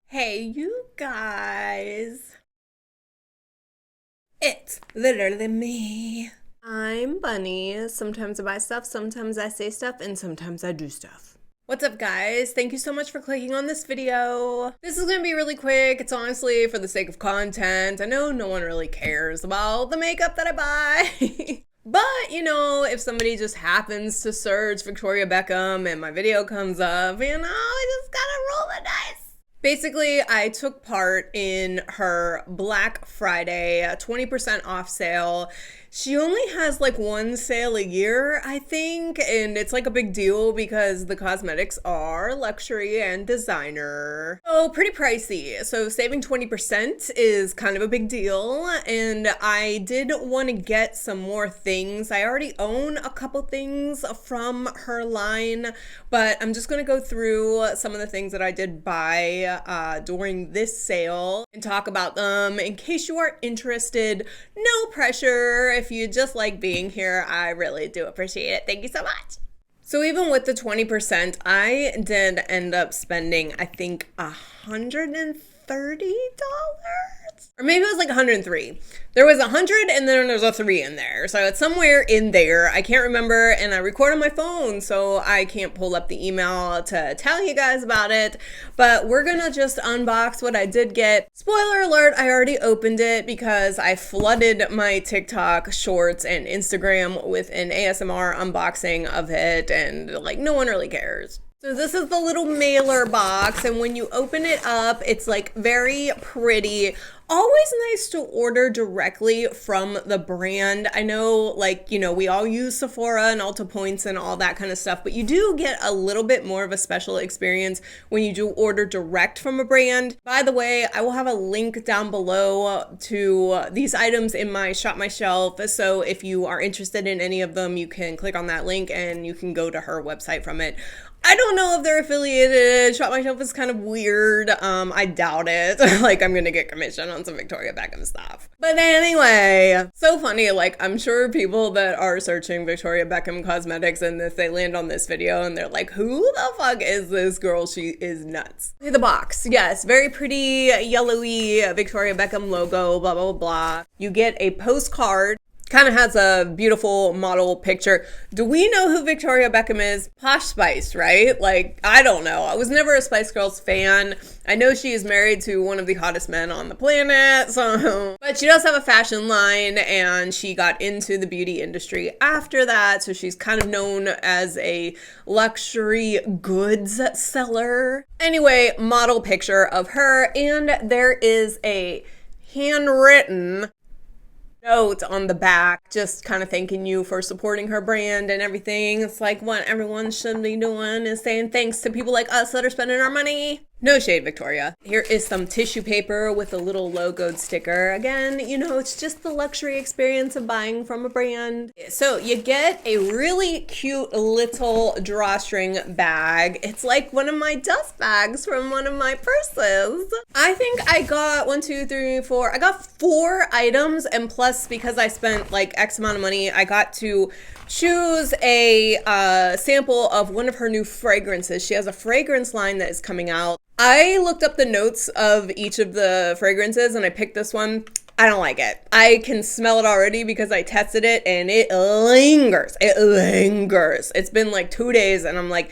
Hey, you guys. It's literally me. I'm Bunny. Sometimes I buy stuff, sometimes I say stuff, and sometimes I do stuff. What's up, guys? Thank you so much for clicking on this video. This is gonna be really quick. It's honestly for the sake of content. I know no one really cares about the makeup that I buy. But, you know, if somebody just happens to search Victoria Beckham and my video comes up, you know, I just gotta roll the dice. Basically, I took part in her Black Friday 20% off sale. She only has like one sale a year, I think, and it's like a big deal because the cosmetics are luxury and designer. So pretty pricey. So saving 20% is kind of a big deal, and I did want to get some more things. I already own a couple things from her line, but I'm just going to go through some of the things that I did buy during this sale and talk about them in case you are interested. No pressure. If you just like being here, I really do appreciate it. Thank you so much. So even with the 20%, I did end up spending, I think, $130. Or maybe it was like 103. There was 100 and then there's a 3 in there. So it's somewhere in there. I can't remember, and I record on my phone, so I can't pull up the email to tell you guys about it. But we're gonna just unbox what I did get. Spoiler alert, I already opened it because I flooded my TikTok shorts and Instagram with an ASMR unboxing of it, and like no one really cares. So this is the little mailer box, and when you open it up, it's like very pretty. Always nice to order directly from the brand. I know, like, you know, we all use Sephora and Ulta Points and all that kind of stuff, but you do get a little bit more of a special experience when you do order direct from a brand. By the way, I will have a link down below to these items in my Shop My Shelf, so if you are interested in any of them, you can click on that link and you can go to her website from it. I don't know if they're affiliated. Shop My Shelf is kind of weird. I doubt it. Like, I'm gonna get commission on some Victoria Beckham stuff. But anyway, so funny. Like, I'm sure people that are searching Victoria Beckham cosmetics and if they land on this video and they're like, who the fuck is this girl? She is nuts. The box. Yes, very pretty yellowy Victoria Beckham logo, blah, blah, blah. You get a postcard. Kind of has a beautiful model picture. Do we know who Victoria Beckham is? Posh Spice, right? Like, I don't know. I was never a Spice Girls fan. I know she is married to one of the hottest men on the planet, so. But she does have a fashion line, and she got into the beauty industry after that, so she's kind of known as a luxury goods seller. Anyway, model picture of her, and there is a handwritten note on the back, just kind of thanking you for supporting her brand and everything. It's like what everyone should be doing is saying thanks to people like us that are spending our money. No shade, Victoria. Here is some tissue paper with a little logoed sticker. Again, you know, it's just the luxury experience of buying from a brand. So you get a really cute little drawstring bag. It's like one of my dust bags from one of my purses. I think I got 1, 2, 3, 4. I got 4 items, and plus because I spent like X amount of money, I got to choose a sample of one of her new fragrances. She has a fragrance line that is coming out. I looked up the notes of each of the fragrances and I picked this one. I don't like it. I can smell it already because I tested it and it lingers. It lingers. It's been like 2 days and I'm like,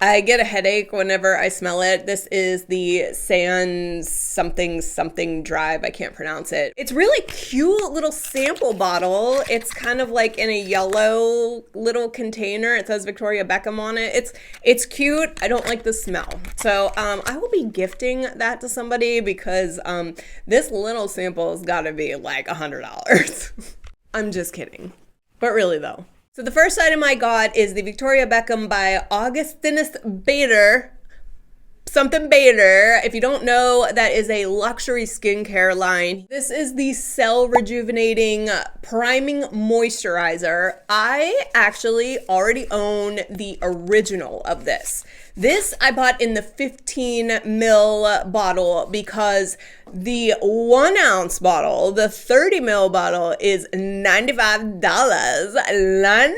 I get a headache whenever I smell it. This is the San something drive. I can't pronounce it. It's really cute little sample bottle. It's kind of like in a yellow little container. It says Victoria Beckham on it. It's cute. I don't like the smell. So I will be gifting that to somebody because this little sample has got to be like $100. I'm just kidding. But really though. So the first item I got is the Victoria Beckham by Augustinus Bader. Something Bader. If you don't know, that is a luxury skincare line. This is the Cell Rejuvenating Priming Moisturizer. I actually already own the original of this. This I bought in the 15 ml bottle because the 1 ounce bottle, the 30 ml bottle, is $95. $95.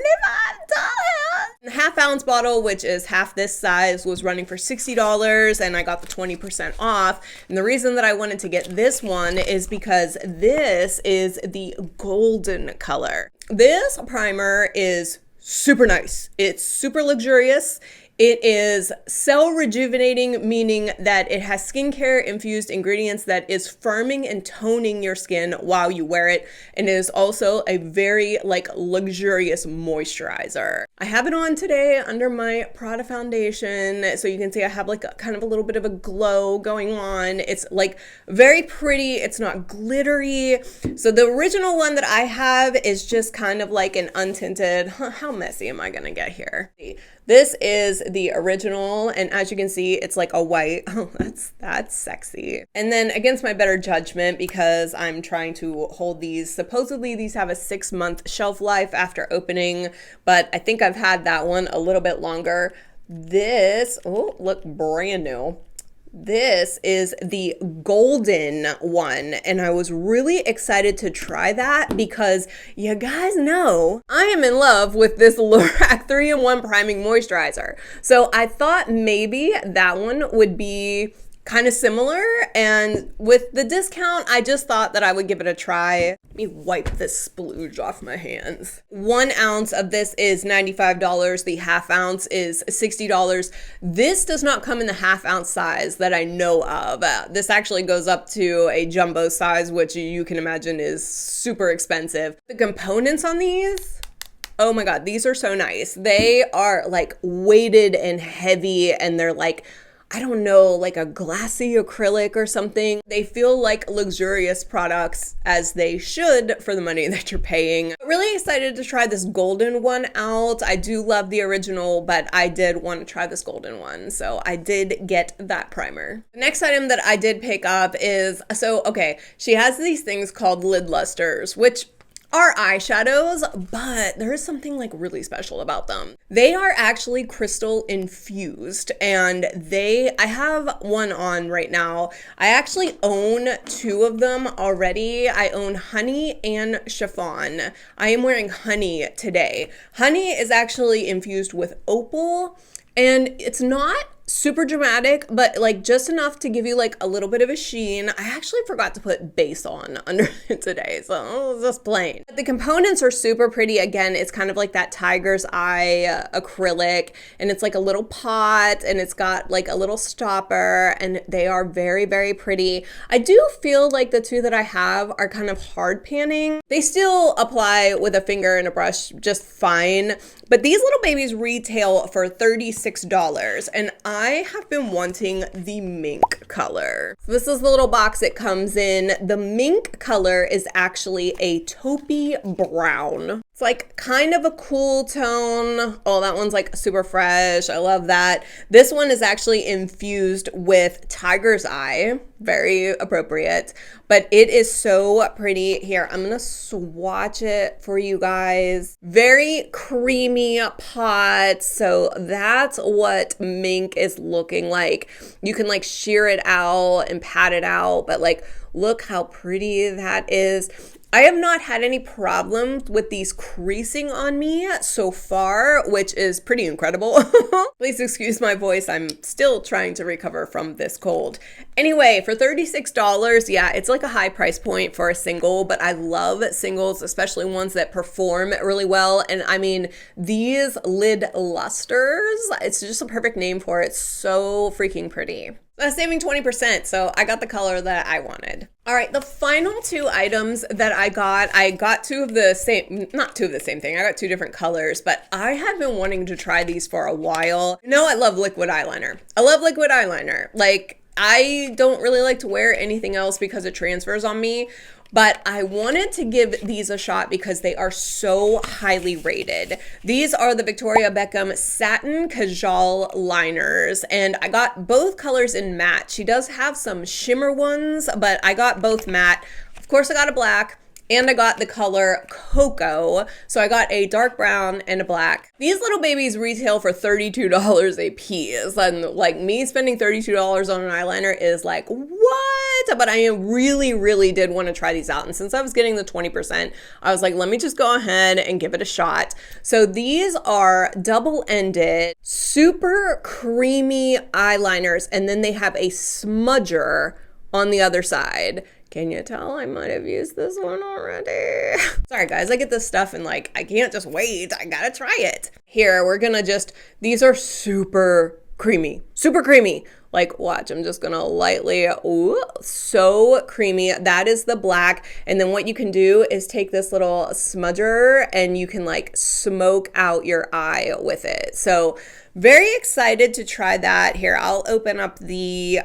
The half-ounce bottle, which is half this size, was running for $60, and I got the 20% off. And the reason that I wanted to get this one is because this is the golden color. This primer is super nice. It's super luxurious. It is cell rejuvenating, meaning that it has skincare infused ingredients that is firming and toning your skin while you wear it. And it is also a very luxurious moisturizer. I have it on today under my Prada foundation. So you can see I have kind of a little bit of a glow going on. It's very pretty. It's not glittery. So the original one that I have is just kind of like an untinted, how messy am I gonna get here? This is the original, and as you can see, it's like a white. Oh, that's sexy. And then against my better judgment, because I'm trying to hold these, supposedly these have a 6-month shelf life after opening, but I think I've had that one a little bit longer. This, oh, look, brand new. This is the golden one, and I was really excited to try that because you guys know I am in love with this Lorac 3-in-1 Priming Moisturizer. So I thought maybe that one would be kind of similar, and with the discount, I just thought that I would give it a try. Let me wipe this splooge off my hands. 1 ounce of this is $95. The half ounce is $60. This does not come in the half ounce size that I know of. This actually goes up to a jumbo size, which you can imagine is super expensive. The components on these, oh my God, these are so nice. They are weighted and heavy, and they're I don't know, a glassy acrylic or something. They feel like luxurious products, as they should for the money that you're paying. I'm really excited to try this golden one out. I do love the original, but I did want to try this golden one, so I did get that primer. The next item that I did pick up is, she has these things called lid lusters, which are eyeshadows, but there is something really special about them. They are actually crystal infused, and I have one on right now. I actually own 2 of them already. I own Honey and Chiffon. I am wearing Honey today. Honey is actually infused with opal, and it's not super dramatic, but just enough to give you a little bit of a sheen. I actually forgot to put base on under it today, so it's just plain. The components are super pretty. Again, it's kind of like that tiger's eye acrylic, and it's a little pot, and it's got a little stopper, and they are very, very pretty. I do feel the 2 that I have are kind of hard panning. They still apply with a finger and a brush just fine, but these little babies retail for $36, and I have been wanting the mink color. So this is the little box it comes in. The mink color is actually a taupey brown. It's kind of a cool tone. Oh, that one's super fresh. I love that. This one is actually infused with tiger's eye. Very appropriate, but it is so pretty. Here, I'm gonna swatch it for you guys. Very creamy pot. So that's what mink is looking like. You can shear it out and pat it out, but look how pretty that is. I have not had any problems with these creasing on me so far, which is pretty incredible. Please excuse my voice. I'm still trying to recover from this cold. Anyway, for $36, yeah, it's a high price point for a single, but I love singles, especially ones that perform really well. And I mean, these lid lusters, it's just a perfect name for it. So freaking pretty. I was saving 20%, so I got the color that I wanted. All right, the final 2 items that I got 2 of the same, not 2 of the same thing. I got 2 different colors, but I have been wanting to try these for a while. You know, I love liquid eyeliner. I love liquid eyeliner. I don't really like to wear anything else because it transfers on me. But I wanted to give these a shot because they are so highly rated. These are the Victoria Beckham Satin Kajal liners, and I got both colors in matte. She does have some shimmer ones, but I got both matte. Of course, I got a black. And I got the color Cocoa. So I got a dark brown and a black. These little babies retail for $32 a piece. And like me spending $32 on an eyeliner is like, what? But I really did want to try these out. And since I was getting the 20%, I was like, let me just go ahead and give it a shot. So these are double-ended, super creamy eyeliners. And then they have a smudger on the other side. Can you tell I might have used this one already? Sorry guys, I get this stuff and like, I can't just wait. I gotta try it. Here, we're gonna these are super creamy. Like watch, I'm just gonna lightly, ooh, so creamy. That is the black. And then what you can do is take this little smudger and you can like smoke out your eye with it. So very excited to try that. Here, I'll open up the,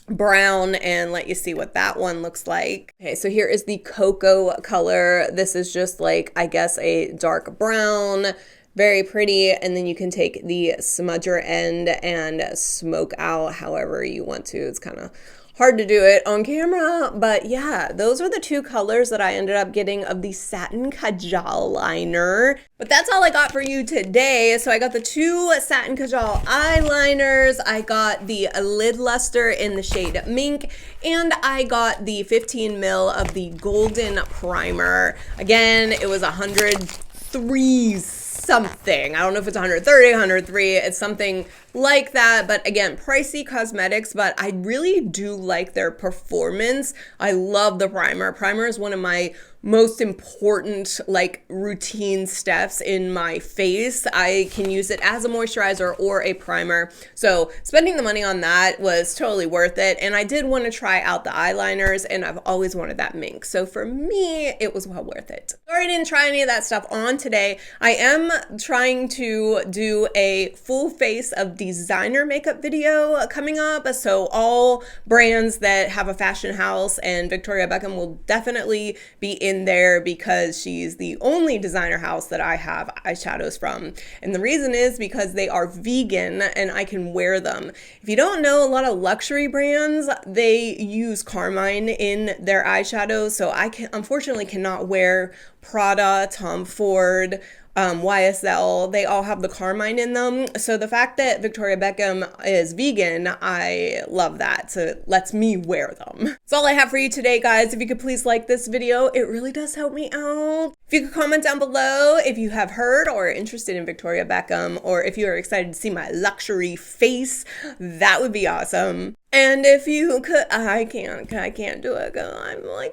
brown and let you see what that one looks like. Okay, so here is the Cocoa color. This is just like, I guess, a dark brown, very pretty. And then you can take the smudger end and smoke out however you want to. It's kind of hard to do it on camera, but yeah, those are the two colors that I ended up getting of the Satin Kajal liner. But that's all I got for you today. So I got the two Satin Kajal eyeliners, I got the lid luster in the shade Mink, and I got the 15 mil of the Golden Primer. Again, it was 103 something. I don't know if it's 130, 103. It's something like that. But again, pricey cosmetics, but I really do like their performance. I love the primer. Primer is one of my most important like routine steps in my face. I can use it as a moisturizer or a primer. So spending the money on that was totally worth it. And I did want to try out the eyeliners and I've always wanted that Mink. So for me, it was well worth it. Sorry I didn't try any of that stuff on today. I am trying to do a full face of designer makeup video coming up. So all brands that have a fashion house, and Victoria Beckham will definitely be in there because she's the only designer house that I have eyeshadows from. And the reason is because they are vegan and I can wear them. If you don't know, a lot of luxury brands, they use carmine in their eyeshadows. So I unfortunately cannot wear Prada, Tom Ford, YSL, they all have the carmine in them. So the fact that Victoria Beckham is vegan, I love that. So it lets me wear them. That's all I have for you today, guys. If you could please like this video, it really does help me out. If you could comment down below if you have heard or are interested in Victoria Beckham, or if you are excited to see my luxury face, that would be awesome. And if you could, I can't do it because I'm losing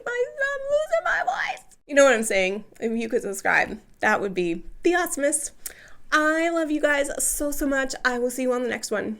my voice. You know what I'm saying? If you could subscribe, that would be the awesomest. I love you guys so much. I will see you on the next one.